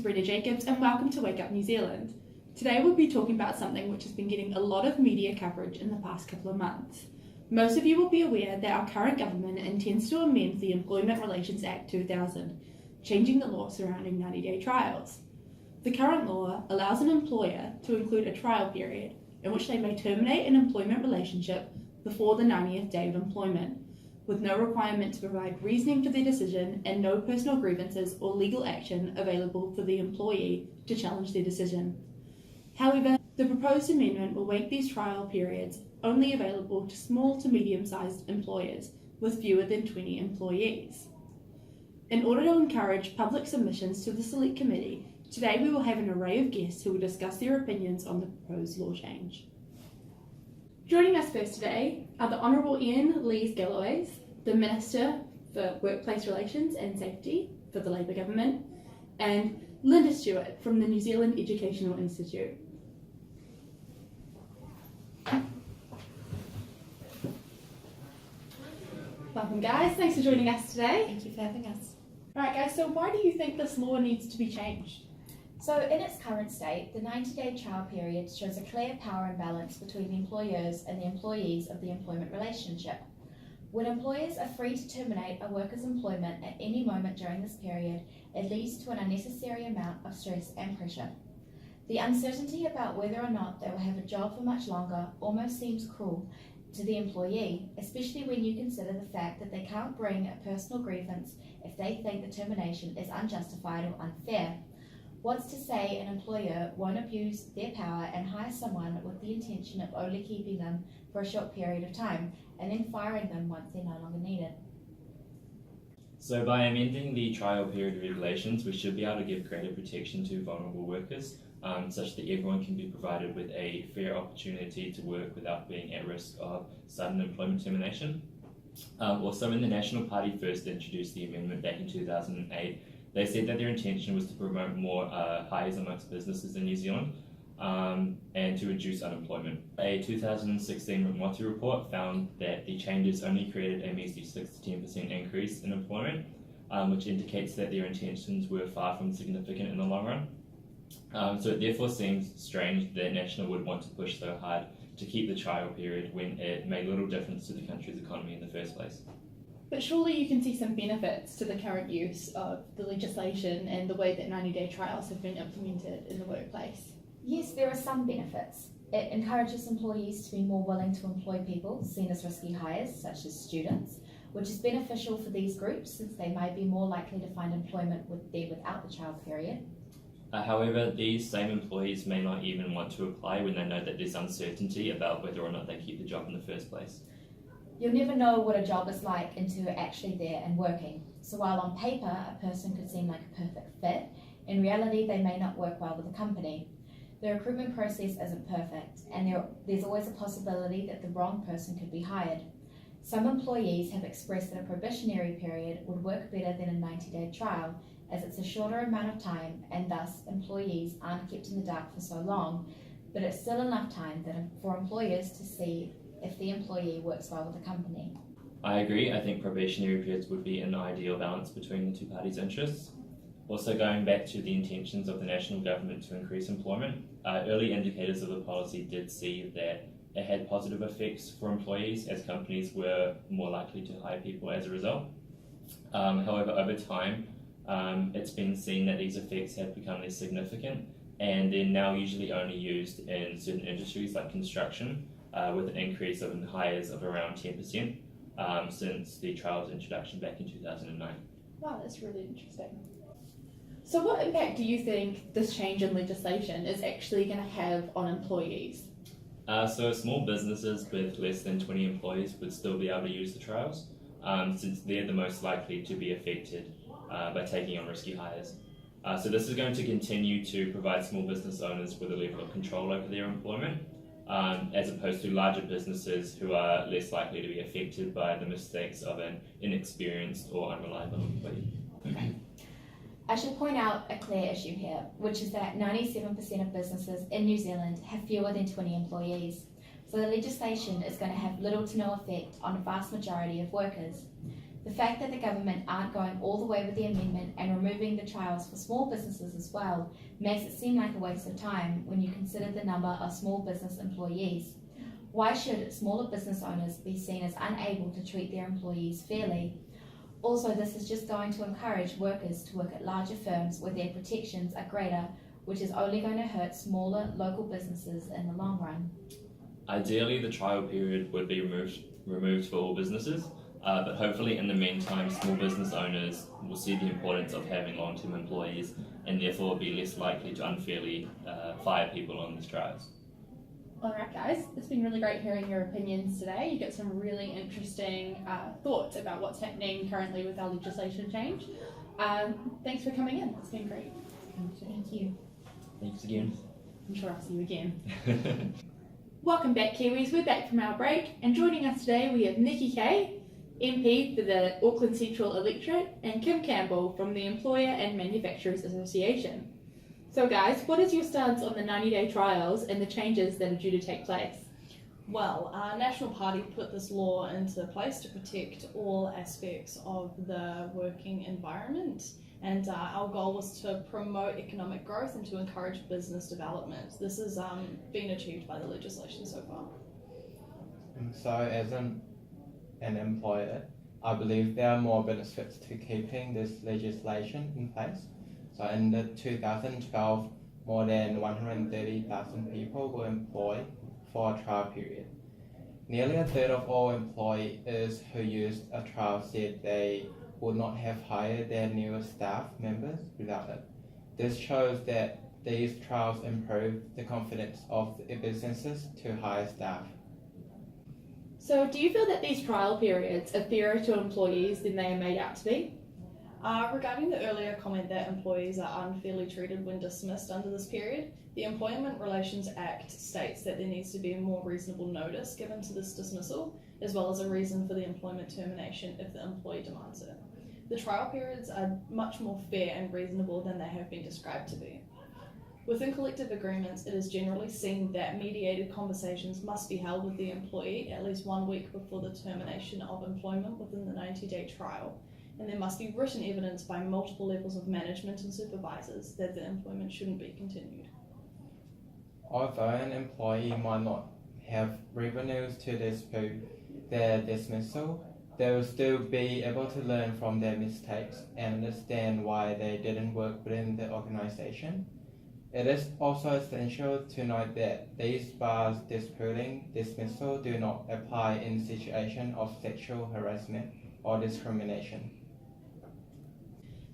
Brita Jacobs and welcome to Wake Up New Zealand. Today we'll be talking about something which has been getting a lot of media coverage in the past couple of months. Most of you will be aware that our current government intends to amend the Employment Relations Act 2000, changing the law surrounding 90-day trials. The current law allows an employer to include a trial period in which they may terminate an employment relationship before the 90th day of employment, with no requirement to provide reasoning for their decision and no personal grievances or legal action available for the employee to challenge their decision. However, the proposed amendment will make these trial periods only available to small to medium-sized employers with fewer than 20 employees. In order to encourage public submissions to the Select Committee, today we will have an array of guests who will discuss their opinions on the proposed law change. Joining us first today are the Honourable Ian Lees-Galloway, the Minister for Workplace Relations and Safety for the Labour Government, and Linda Stewart from the New Zealand Educational Institute. Welcome guys, thanks for joining us today. Thank you for having us. Right guys, so why do you think this law needs to be changed? So in its current state, the 90-day trial period shows a clear power imbalance between the employers and the employees of the employment relationship. When employers are free to terminate a worker's employment at any moment during this period, it leads to an unnecessary amount of stress and pressure. The uncertainty about whether or not they will have a job for much longer almost seems cruel to the employee, especially when you consider the fact that they can't bring a personal grievance if they think the termination is unjustified or unfair. What's to say an employer won't abuse their power and hire someone with the intention of only keeping them for a short period of time and then firing them once they're no longer needed? So by amending the trial period regulations, we should be able to give greater protection to vulnerable workers, such that everyone can be provided with a fair opportunity to work without being at risk of sudden employment termination. Also, when the National Party first introduced the amendment back in 2008, they said that their intention was to promote more hires amongst businesses in New Zealand and to reduce unemployment. A 2016 McMotley report found that the changes only created a measly 6 to 10% increase in employment, which indicates that their intentions were far from significant in the long run. So it therefore seems strange that National would want to push so hard to keep the trial period when it made little difference to the country's economy in the first place. But surely you can see some benefits to the current use of the legislation and the way that 90-day trials have been implemented in the workplace. Yes, there are some benefits. It encourages employees to be more willing to employ people seen as risky hires, such as students, which is beneficial for these groups since they may be more likely to find employment without the trial period. However, these same employees may not even want to apply when they know that there's uncertainty about whether or not they keep the job in the first place. You'll never know what a job is like until you're actually there and working. So while on paper a person could seem like a perfect fit, in reality they may not work well with the company. The recruitment process isn't perfect, and there's always a possibility that the wrong person could be hired. Some employees have expressed that a probationary period would work better than a 90-day trial, as it's a shorter amount of time and thus employees aren't kept in the dark for so long, but it's still enough time for employers to see if the employee works well with the company. I agree. I think probationary periods would be an ideal balance between the two parties' interests. Also, going back to the intentions of the national government to increase employment, early indicators of the policy did see that it had positive effects for employees as companies were more likely to hire people as a result. However, over time, it's been seen that these effects have become less significant, and they're now usually only used in certain industries like construction, with an increase in hires of around 10% since the trial's introduction back in 2009. Wow, that's really interesting. So what impact do you think this change in legislation is actually going to have on employees? So small businesses with less than 20 employees would still be able to use the trials, since they're the most likely to be affected by taking on risky hires. So this is going to continue to provide small business owners with a level of control over their employment, as opposed to larger businesses who are less likely to be affected by the mistakes of an inexperienced or unreliable employee. I should point out a clear issue here, which is that 97% of businesses in New Zealand have fewer than 20 employees. So the legislation is going to have little to no effect on a vast majority of workers. The fact that the government aren't going all the way with the amendment and removing the trials for small businesses as well makes it seem like a waste of time when you consider the number of small business employees. Why should smaller business owners be seen as unable to treat their employees fairly? Also, this is just going to encourage workers to work at larger firms where their protections are greater, which is only going to hurt smaller local businesses in the long run. Ideally, the trial period would be removed for all businesses, but hopefully in the meantime, small business owners will see the importance of having long-term employees and therefore be less likely to unfairly fire people on these trials. Alright guys, it's been really great hearing your opinions today. You get some really interesting thoughts about what's happening currently with our legislation change. Thanks for coming in, it's been great. Thank you. Thanks again. I'm sure I'll see you again. Welcome back Kiwis, we're back from our break and joining us today we have Nikki Kay, MP for the Auckland Central Electorate, and Kim Campbell from the Employer and Manufacturers Association. So guys, what is your stance on the 90-day trials and the changes that are due to take place? Well, our National Party put this law into place to protect all aspects of the working environment, and our goal was to promote economic growth and to encourage business development. This has been achieved by the legislation so far. So as an employer, I believe there are more benefits to keeping this legislation in place. So in the 2012, more than 130,000 people were employed for a trial period. Nearly a third of all employers who used a trial said they would not have hired their newest staff members without it. This shows that these trials improve the confidence of the businesses to hire staff. So do you feel that these trial periods are fairer to employees than they are made out to be? Regarding the earlier comment that employees are unfairly treated when dismissed under this period, the Employment Relations Act states that there needs to be a more reasonable notice given to this dismissal, as well as a reason for the employment termination if the employee demands it. The trial periods are much more fair and reasonable than they have been described to be. Within collective agreements, it is generally seen that mediated conversations must be held with the employee at least 1 week before the termination of employment within the 90-day trial. And there must be written evidence by multiple levels of management and supervisors that the employment shouldn't be continued. Although an employee might not have revenues to dispute their dismissal, they will still be able to learn from their mistakes and understand why they didn't work within the organisation. It is also essential to note that these bars disputing dismissal do not apply in situations of sexual harassment or discrimination.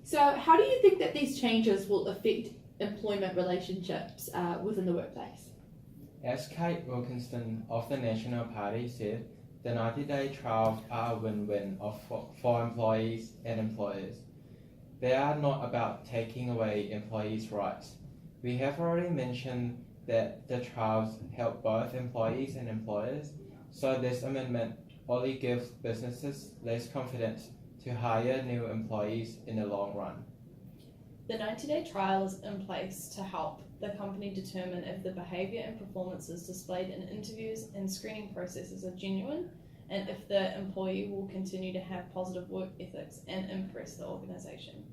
So how do you think that these changes will affect employment relationships within the workplace? As Kate Wilkinson of the National Party said, the 90-day trials are a win-win for employees and employers. They are not about taking away employees' rights. We have already mentioned that the trials help both employees and employers, so this amendment only gives businesses less confidence to hire new employees in the long run. The 90-day trial is in place to help the company determine if the behaviour and performances displayed in interviews and screening processes are genuine, and if the employee will continue to have positive work ethics and impress the organisation.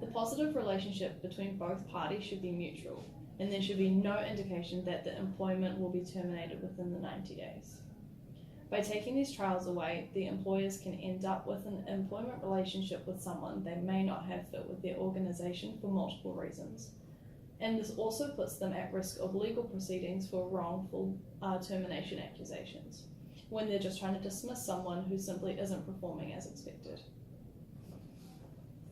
The positive relationship between both parties should be mutual, and there should be no indication that the employment will be terminated within the 90 days. By taking these trials away, the employers can end up with an employment relationship with someone they may not have fit with their organisation for multiple reasons. And this also puts them at risk of legal proceedings for wrongful termination accusations, when they're just trying to dismiss someone who simply isn't performing as expected.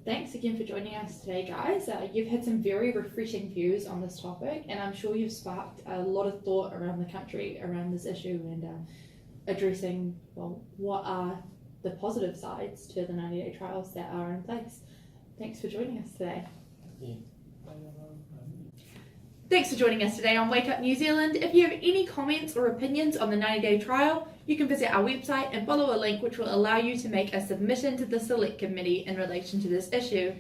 Thanks again for joining us today, guys. You've had some very refreshing views on this topic, and I'm sure you've sparked a lot of thought around the country around this issue and addressing, well, what are the positive sides to the 90-day trials that are in place. Thanks for joining us today. Yeah. Thanks for joining us today on Wake Up New Zealand. If you have any comments or opinions on the 90-day trial, you can visit our website and follow a link which will allow you to make a submission to the Select Committee in relation to this issue.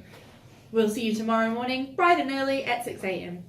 We'll see you tomorrow morning, bright and early at 6 a.m.